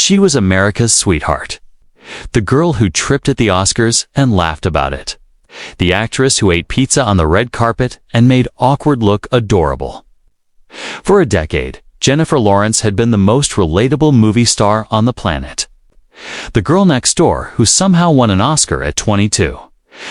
She was America's sweetheart. The girl who tripped at the Oscars and laughed about it. The actress who ate pizza on the red carpet and made awkward look adorable. For a decade, Jennifer Lawrence had been the most relatable movie star on the planet. The girl next door who somehow won an Oscar at 22.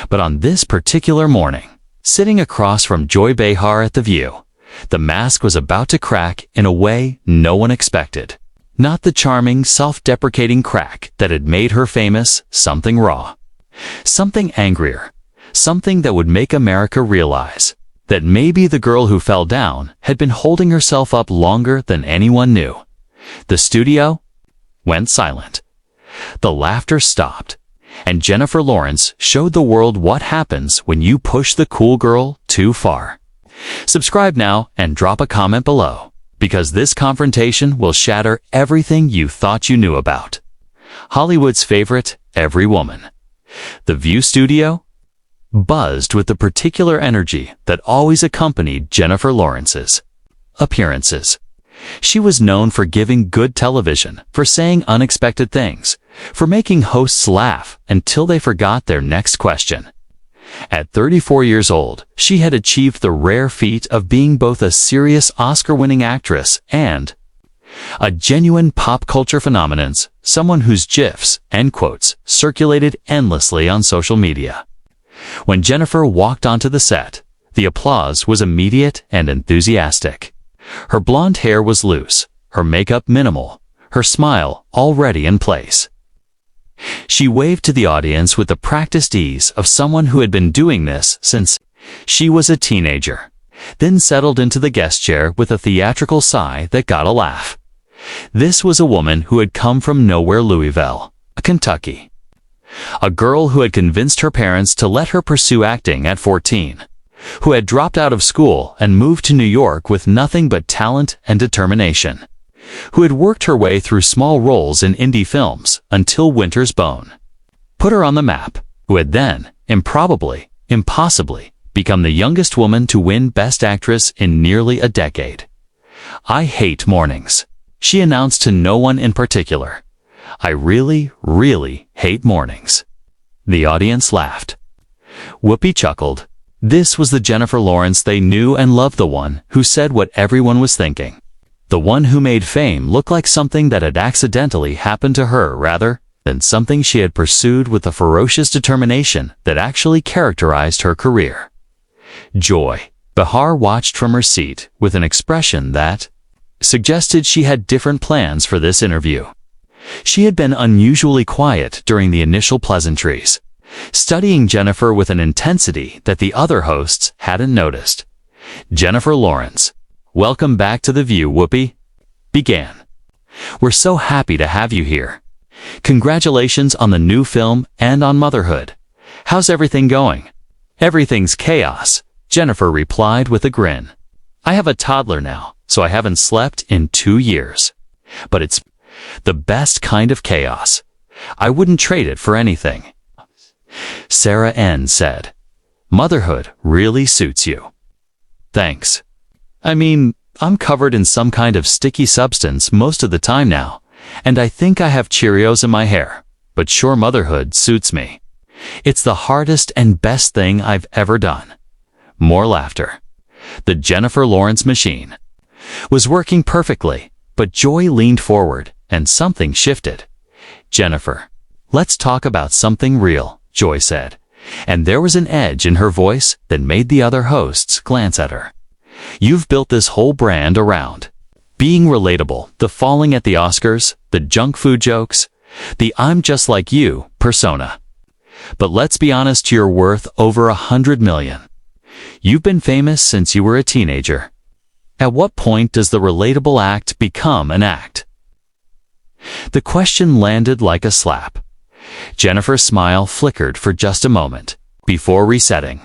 But on this particular morning, sitting across from Joy Behar at The View, the mask was about to crack in a way no one expected. Not the charming, self-deprecating crack that had made her famous, something raw. Something angrier. Something that would make America realize that maybe the girl who fell down had been holding herself up longer than anyone knew. The studio went silent. The laughter stopped, and Jennifer Lawrence showed the world what happens when you push the cool girl too far. Subscribe now and drop a comment below, because this confrontation will shatter everything you thought you knew about Hollywood's favorite, every woman. The View studio buzzed with the particular energy that always accompanied Jennifer Lawrence's appearances. She was known for giving good television, for saying unexpected things, for making hosts laugh until they forgot their next question. At 34 years old, she had achieved the rare feat of being both a serious Oscar-winning actress and a genuine pop culture phenomenon, someone whose GIFs and quotes circulated endlessly on social media. When Jennifer walked onto the set, the applause was immediate and enthusiastic. Her blonde hair was loose, her makeup minimal, her smile already in place. She waved to the audience with the practiced ease of someone who had been doing this since she was a teenager, then settled into the guest chair with a theatrical sigh that got a laugh. This was a woman who had come from nowhere, Louisville, Kentucky. A girl who had convinced her parents to let her pursue acting at 14, who had dropped out of school and moved to New York with nothing but talent and determination, who had worked her way through small roles in indie films until Winter's Bone put her on the map, who had then, improbably, impossibly, become the youngest woman to win Best Actress in nearly a decade. "I hate mornings," she announced to no one in particular. "I really, really hate mornings." The audience laughed. Whoopi chuckled. This was the Jennifer Lawrence they knew and loved, the one who said what everyone was thinking. The one who made fame look like something that had accidentally happened to her rather than something she had pursued with the ferocious determination that actually characterized her career. Joy Behar watched from her seat with an expression that suggested she had different plans for this interview. She had been unusually quiet during the initial pleasantries, studying Jennifer with an intensity that the other hosts hadn't noticed. Jennifer Lawrence, "Welcome back to The View, Whoopi," began. "We're so happy to have you here. Congratulations on the new film and on motherhood. How's everything going?" "Everything's chaos," Jennifer replied with a grin. "I have a toddler now, so I haven't slept in 2 years. But it's the best kind of chaos. I wouldn't trade it for anything." Sarah N. said, "Motherhood really suits you." "Thanks. I mean, I'm covered in some kind of sticky substance most of the time now, and I think I have Cheerios in my hair, but sure, motherhood suits me. It's the hardest and best thing I've ever done." More laughter. The Jennifer Lawrence machine was working perfectly, but Joy leaned forward and something shifted. "Jennifer, let's talk about something real," Joy said, and there was an edge in her voice that made the other hosts glance at her. "You've built this whole brand around being relatable, the falling at the Oscars, the junk food jokes, the 'I'm just like you' persona. But let's be honest, you're worth over $100 million. You've been famous since you were a teenager. At what point does the relatable act become an act?" The question landed like a slap. Jennifer's smile flickered for just a moment before resetting.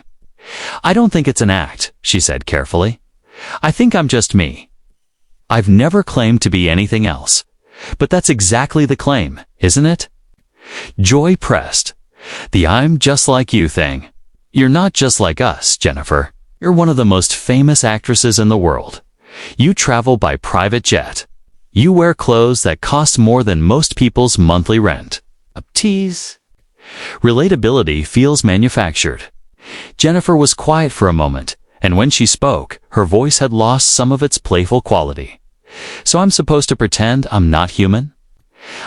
"I don't think it's an act," she said carefully. "I think I'm just me. I've never claimed to be anything else. But that's exactly the claim, isn't it?" Joy pressed. "The 'I'm just like you' thing. You're not just like us, Jennifer. You're one of the most famous actresses in the world. You travel by private jet. You wear clothes that cost more than most people's monthly rent. A tease. Relatability feels manufactured. Jennifer was quiet for a moment, and when she spoke, her voice had lost some of its playful quality. So I'm supposed to pretend I'm not human?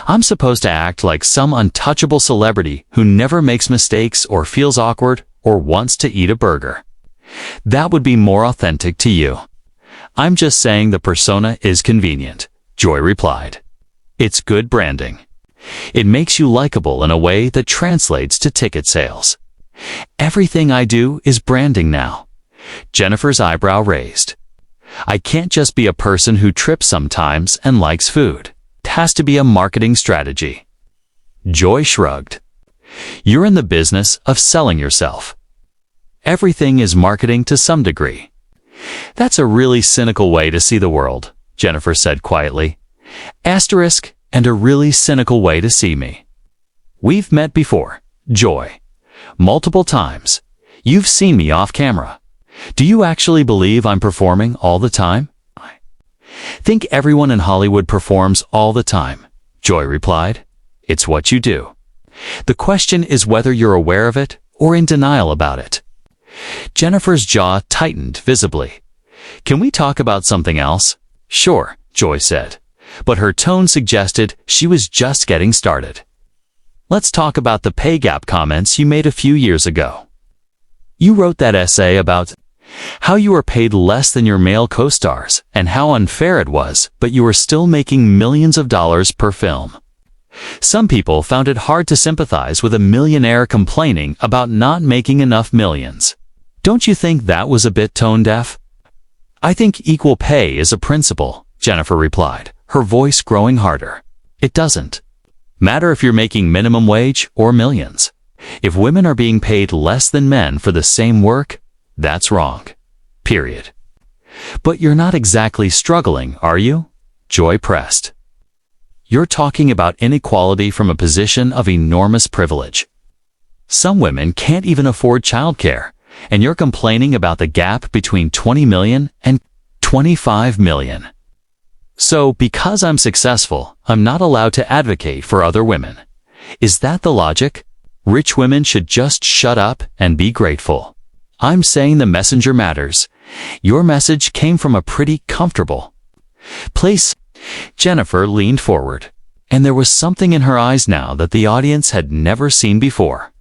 I'm supposed to act like some untouchable celebrity who never makes mistakes or feels awkward or wants to eat a burger. That would be more authentic to you. I'm just saying the persona is convenient, Joy replied. It's good branding. It makes you likable in a way that translates to ticket sales. Everything I do is branding now. Jennifer's eyebrow raised. I can't just be a person who trips sometimes and likes food. It has to be a marketing strategy. Joy shrugged. You're in the business of selling yourself. Everything is marketing to some degree. That's a really cynical way to see the world, Jennifer said quietly. Asterisk, and a really cynical way to see me. We've met before, Joy. Multiple times. You've seen me off camera. Do you actually believe I'm performing all the time? I think everyone in Hollywood performs all the time, Joy replied. It's what you do. The question is whether you're aware of it or in denial about it. Jennifer's jaw tightened visibly. Can we talk about something else? Sure, Joy said, but her tone suggested she was just getting started. Let's talk about the pay gap comments you made a few years ago. You wrote that essay about how you were paid less than your male co-stars and how unfair it was, but you were still making millions of dollars per film. Some people found it hard to sympathize with a millionaire complaining about not making enough millions. Don't you think that was a bit tone-deaf? I think equal pay is a principle, Jennifer replied, her voice growing harder. It doesn't matter if you're making minimum wage or millions. If women are being paid less than men for the same work, that's wrong. Period. But you're not exactly struggling, are you? Joy pressed. You're talking about inequality from a position of enormous privilege. Some women can't even afford childcare, and you're complaining about the gap between 20 million and 25 million. So, because I'm successful, I'm not allowed to advocate for other women. Is that the logic? Rich women should just shut up and be grateful. I'm saying the messenger matters. Your message came from a pretty comfortable place. Jennifer leaned forward, and there was something in her eyes now that the audience had never seen before.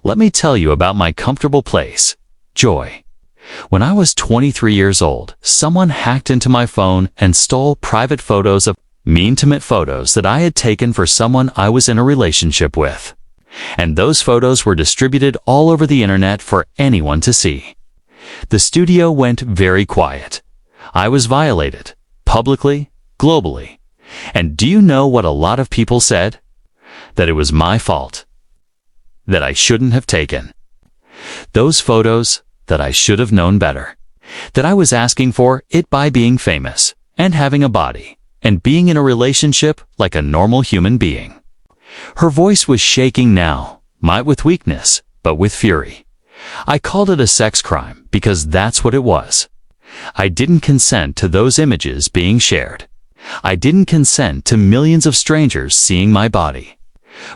Let me tell you about my comfortable place, Joy. When I was 23 years old, someone hacked into my phone and stole private photos of me, intimate photos that I had taken for someone I was in a relationship with. And those photos were distributed all over the internet for anyone to see. The studio went very quiet. I was violated, publicly, globally. And do you know what a lot of people said? That it was my fault. That I shouldn't have taken those photos, that I should have known better. That I was asking for it by being famous, and having a body, and being in a relationship like a normal human being. Her voice was shaking now, not with weakness, but with fury. I called it a sex crime because that's what it was. I didn't consent to those images being shared. I didn't consent to millions of strangers seeing my body.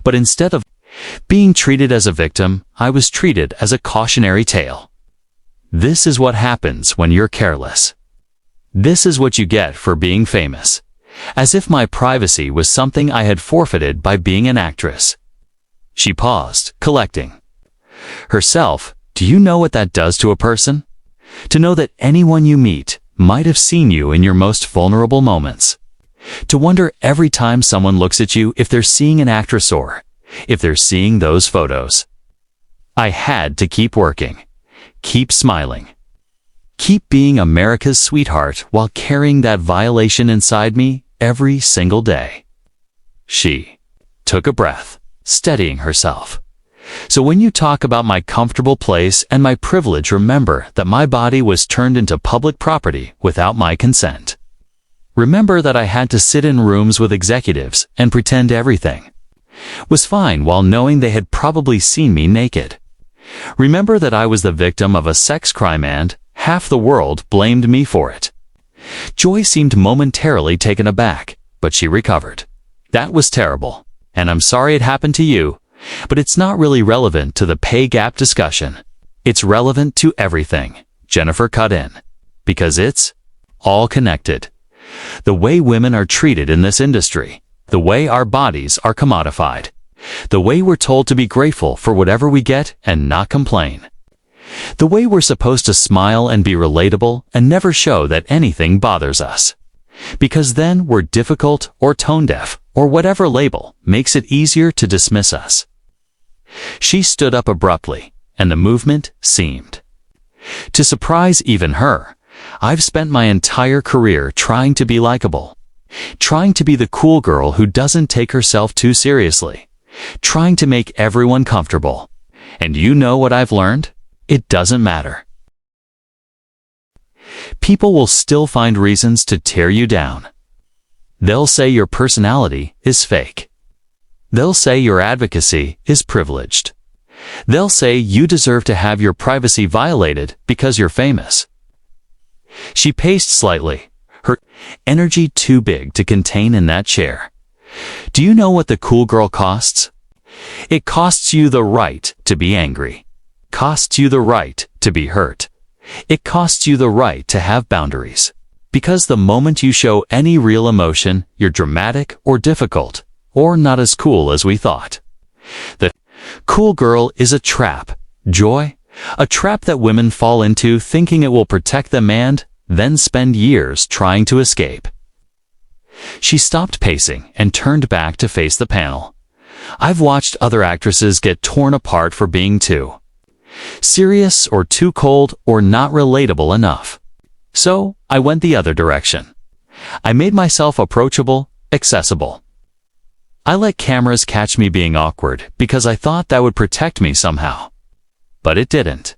But instead of being treated as a victim, I was treated as a cautionary tale. This is what happens when you're careless. This is what you get for being famous. As if my privacy was something I had forfeited by being an actress. She paused, collecting herself. Do you know what that does to a person? To know that anyone you meet might have seen you in your most vulnerable moments. To wonder every time someone looks at you if they're seeing an actress or if they're seeing those photos. I had to keep working, keep smiling, keep being America's sweetheart while carrying that violation inside me every single day. She took a breath, steadying herself. So when you talk about my comfortable place and my privilege, remember that my body was turned into public property without my consent. Remember that I had to sit in rooms with executives and pretend everything was fine while knowing they had probably seen me naked. Remember that I was the victim of a sex crime and half the world blamed me for it. Joy seemed momentarily taken aback. but she recovered. That was terrible, and I'm sorry it happened to you, but it's not really relevant to the pay gap discussion. It's relevant to everything, Jennifer cut in, because it's all connected. The way women are treated in this industry, the way our bodies are commodified, the way we're told to be grateful for whatever we get and not complain, the way we're supposed to smile and be relatable and never show that anything bothers us. Because then we're difficult or tone deaf or whatever label makes it easier to dismiss us. She stood up abruptly, and the movement seemed to surprise even her. I've spent my entire career trying to be likable, trying to be the cool girl who doesn't take herself too seriously, trying to make everyone comfortable. And you know what I've learned? It doesn't matter. People will still find reasons to tear you down. They'll say your personality is fake. They'll say your advocacy is privileged. They'll say you deserve to have your privacy violated because you're famous. She paced slightly, her energy too big to contain in that chair. Do you know what the cool girl costs? It costs you the right to be angry. Costs you the right to be hurt. It costs you the right to have boundaries. Because the moment you show any real emotion, you're dramatic or difficult, or not as cool as we thought. The cool girl is a trap, Joy, a trap that women fall into thinking it will protect them and then spend years trying to escape. She stopped pacing and turned back to face the panel. I've watched other actresses get torn apart for being too serious or too cold or not relatable enough. So I went the other direction. I made myself approachable, accessible. I let cameras catch me being awkward because I thought that would protect me somehow. But it didn't.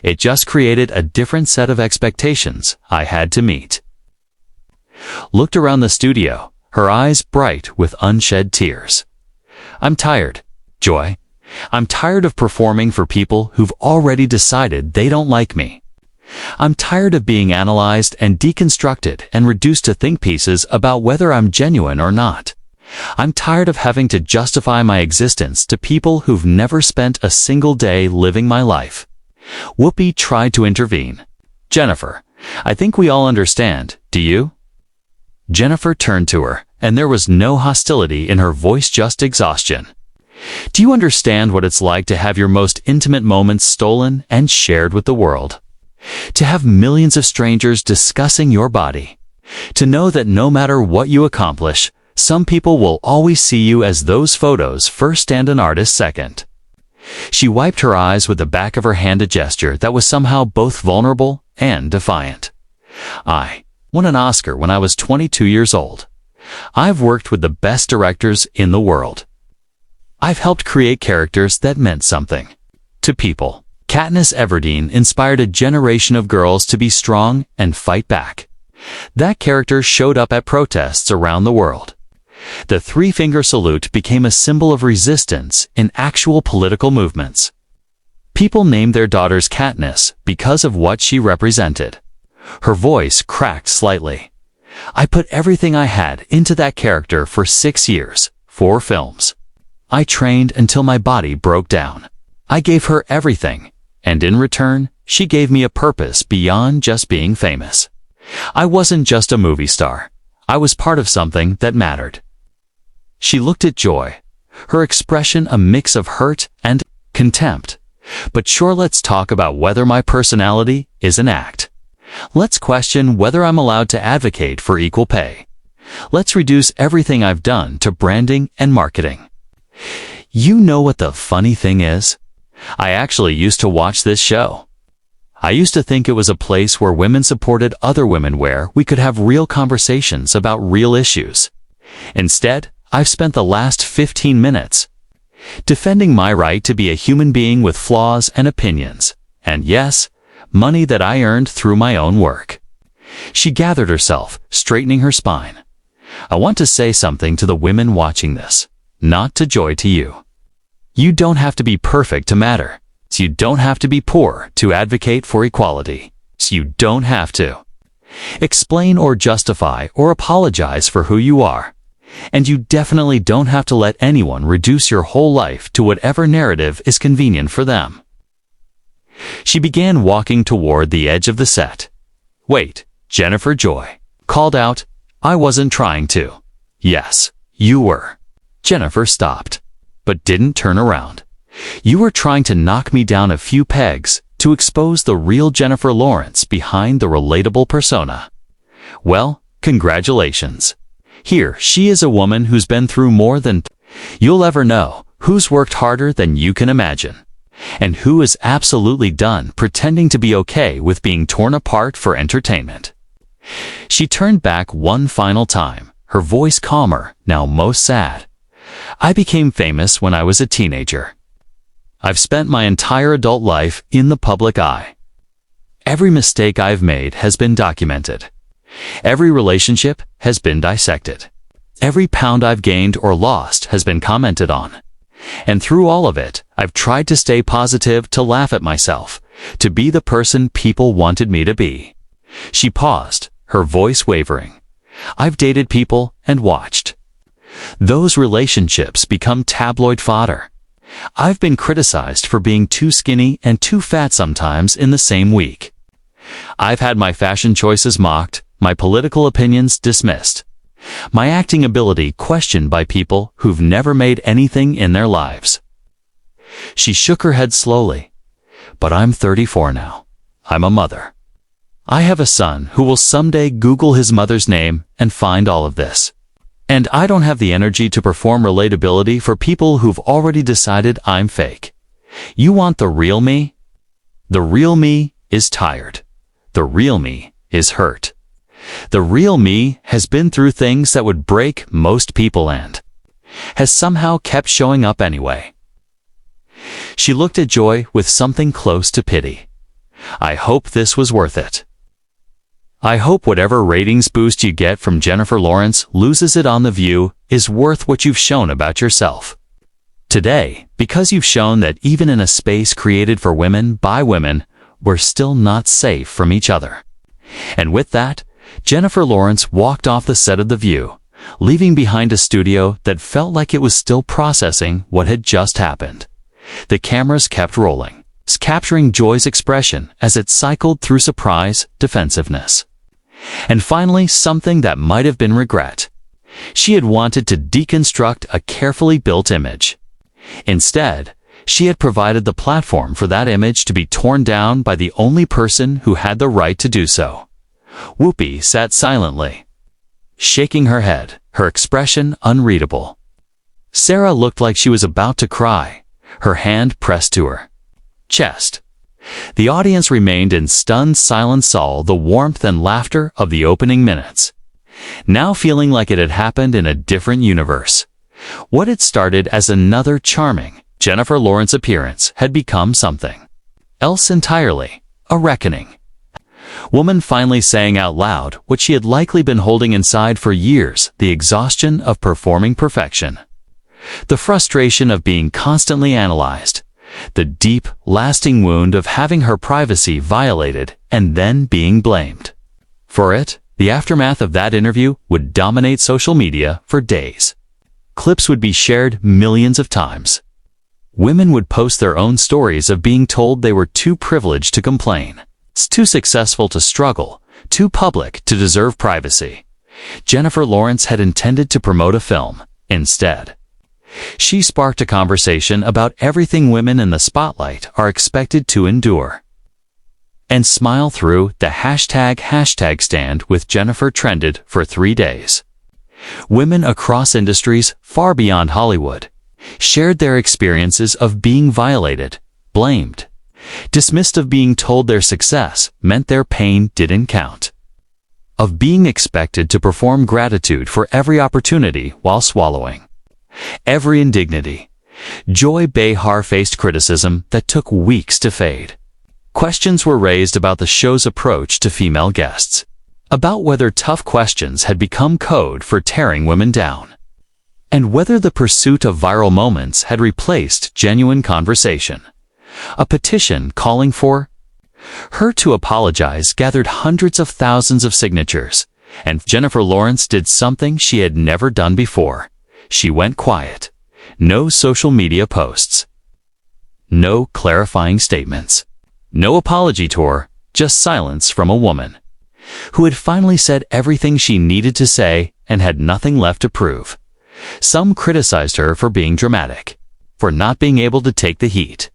It just created a different set of expectations I had to meet. Looked around the studio, her eyes bright with unshed tears. I'm tired, Joy. I'm tired of performing for people who've already decided they don't like me. I'm tired of being analyzed and deconstructed and reduced to think pieces about whether I'm genuine or not. I'm tired of having to justify my existence to people who've never spent a single day living my life. Whoopi tried to intervene. Jennifer, I think we all understand, do you? Jennifer turned to her, and there was no hostility in her voice, just exhaustion. Do you understand what it's like to have your most intimate moments stolen and shared with the world? To have millions of strangers discussing your body? To know that no matter what you accomplish, some people will always see you as those photos first and an artist second? She wiped her eyes with the back of her hand, a gesture that was somehow both vulnerable and defiant. I won an Oscar when I was 22 years old. I've worked with the best directors in the world. I've helped create characters that meant something to people. Katniss Everdeen inspired a generation of girls to be strong and fight back. That character showed up at protests around the world. The three-finger salute became a symbol of resistance in actual political movements. People named their daughters Katniss because of what she represented. Her voice cracked slightly. I put everything I had into that character for 6 years, 4 films. I trained until my body broke down. I gave her everything, and in return, she gave me a purpose beyond just being famous. I wasn't just a movie star. I was part of something that mattered. She looked at Joy, her expression a mix of hurt and contempt. But sure, let's talk about whether my personality is an act. Let's question whether I'm allowed to advocate for equal pay. Let's reduce everything I've done to branding and marketing. You know what the funny thing is? I actually used to watch this show. I used to think it was a place where women supported other women, where we could have real conversations about real issues. Instead, I've spent the last 15 minutes defending my right to be a human being with flaws and opinions, and yes, money that I earned through my own work. She gathered herself, straightening her spine. I want to say something to the women watching this, not to Joy, to you. You don't have to be perfect to matter. So you don't have to be poor to advocate for equality. So you don't have to explain or justify or apologize for who you are. And you definitely don't have to let anyone reduce your whole life to whatever narrative is convenient for them. She began walking toward the edge of the set. "Wait, Jennifer," Joy called out. "I wasn't trying to." "Yes, you were." Jennifer stopped, but didn't turn around. "You were trying to knock me down a few pegs to expose the real Jennifer Lawrence behind the relatable persona. Well, congratulations. Here, she is a woman who's been through more than you'll ever know, who's worked harder than you can imagine, and who is absolutely done pretending to be okay with being torn apart for entertainment." She turned back one final time, her voice calmer, now most sad. "I became famous when I was a teenager. I've spent my entire adult life in the public eye. Every mistake I've made has been documented. Every relationship has been dissected. Every pound I've gained or lost has been commented on. And through all of it, I've tried to stay positive, to laugh at myself, to be the person people wanted me to be." She paused, her voice wavering. "I've dated people and watched those relationships become tabloid fodder. I've been criticized for being too skinny and too fat sometimes in the same week. I've had my fashion choices mocked, my political opinions dismissed, my acting ability questioned by people who've never made anything in their lives." She shook her head slowly. "But I'm 34 now. I'm a mother. I have a son who will someday Google his mother's name and find all of this. And I don't have the energy to perform relatability for people who've already decided I'm fake. You want the real me? The real me is tired. The real me is hurt. The real me has been through things that would break most people and has somehow kept showing up anyway." She looked at Joy with something close to pity. "I hope this was worth it. I hope whatever ratings boost you get from Jennifer Lawrence loses it on The View is worth what you've shown about yourself today, because you've shown that even in a space created for women by women, we're still not safe from each other." And with that, Jennifer Lawrence walked off the set of The View, leaving behind a studio that felt like it was still processing what had just happened. The cameras kept rolling, capturing Joy's expression as it cycled through surprise, defensiveness, and finally something that might have been regret. She had wanted to deconstruct a carefully built image. Instead, she had provided the platform for that image to be torn down by the only person who had the right to do so. Whoopi sat silently, shaking her head, her expression unreadable. Sarah looked like she was about to cry, her hand pressed to her chest. The audience remained in stunned silence, all the warmth and laughter of the opening minutes, now feeling like it had happened in a different universe. What had started as another charming Jennifer Lawrence appearance had become something else entirely, a reckoning. Woman finally saying out loud what she had likely been holding inside for years, the exhaustion of performing perfection, the frustration of being constantly analyzed, the deep, lasting wound of having her privacy violated and then being blamed for it. The aftermath of that interview would dominate social media for days. Clips would be shared millions of times. Women would post their own stories of being told they were too privileged to complain, too successful to struggle, too public to deserve privacy. Jennifer Lawrence had intended to promote a film. Instead, she sparked a conversation about everything women in the spotlight are expected to endure and smile through. The hashtag stand with Jennifer trended for 3 days. Women across industries far beyond Hollywood shared their experiences of being violated, blamed, dismissed, of being told their success meant their pain didn't count, of being expected to perform gratitude for every opportunity while swallowing every indignity. Joy Behar faced criticism that took weeks to fade. Questions were raised about the show's approach to female guests, about whether tough questions had become code for tearing women down, and whether the pursuit of viral moments had replaced genuine conversation. A petition calling for her to apologize gathered hundreds of thousands of signatures, And Jennifer Lawrence did something she had never done before. She went quiet. No social media posts. No clarifying statements. No apology tour, just silence from a woman who had finally said everything she needed to say and had nothing left to prove. Some criticized her for being dramatic, for not being able to take the heat,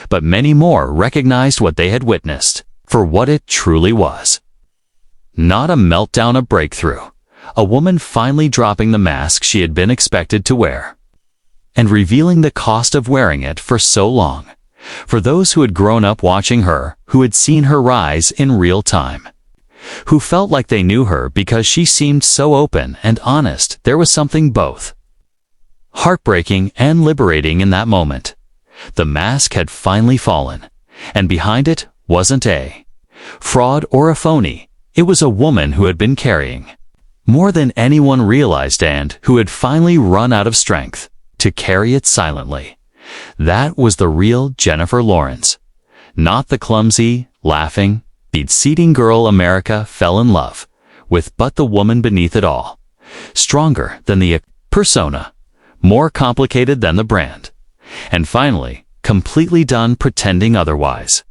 but many more recognized what they had witnessed for what it truly was. Not a meltdown, a breakthrough. A woman finally dropping the mask she had been expected to wear, and revealing the cost of wearing it for so long. For those who had grown up watching her, who had seen her rise in real time, who felt like they knew her because she seemed so open and honest, there was something both heartbreaking and liberating in that moment. The mask had finally fallen, and behind it wasn't a fraud or a phony. It was a woman who had been carrying more than anyone realized and who had finally run out of strength to carry it silently. That was the real Jennifer Lawrence, not the clumsy, laughing, conceding girl America fell in love with, but the woman beneath it all, stronger than the persona, more complicated than the brand, and finally, completely done pretending otherwise.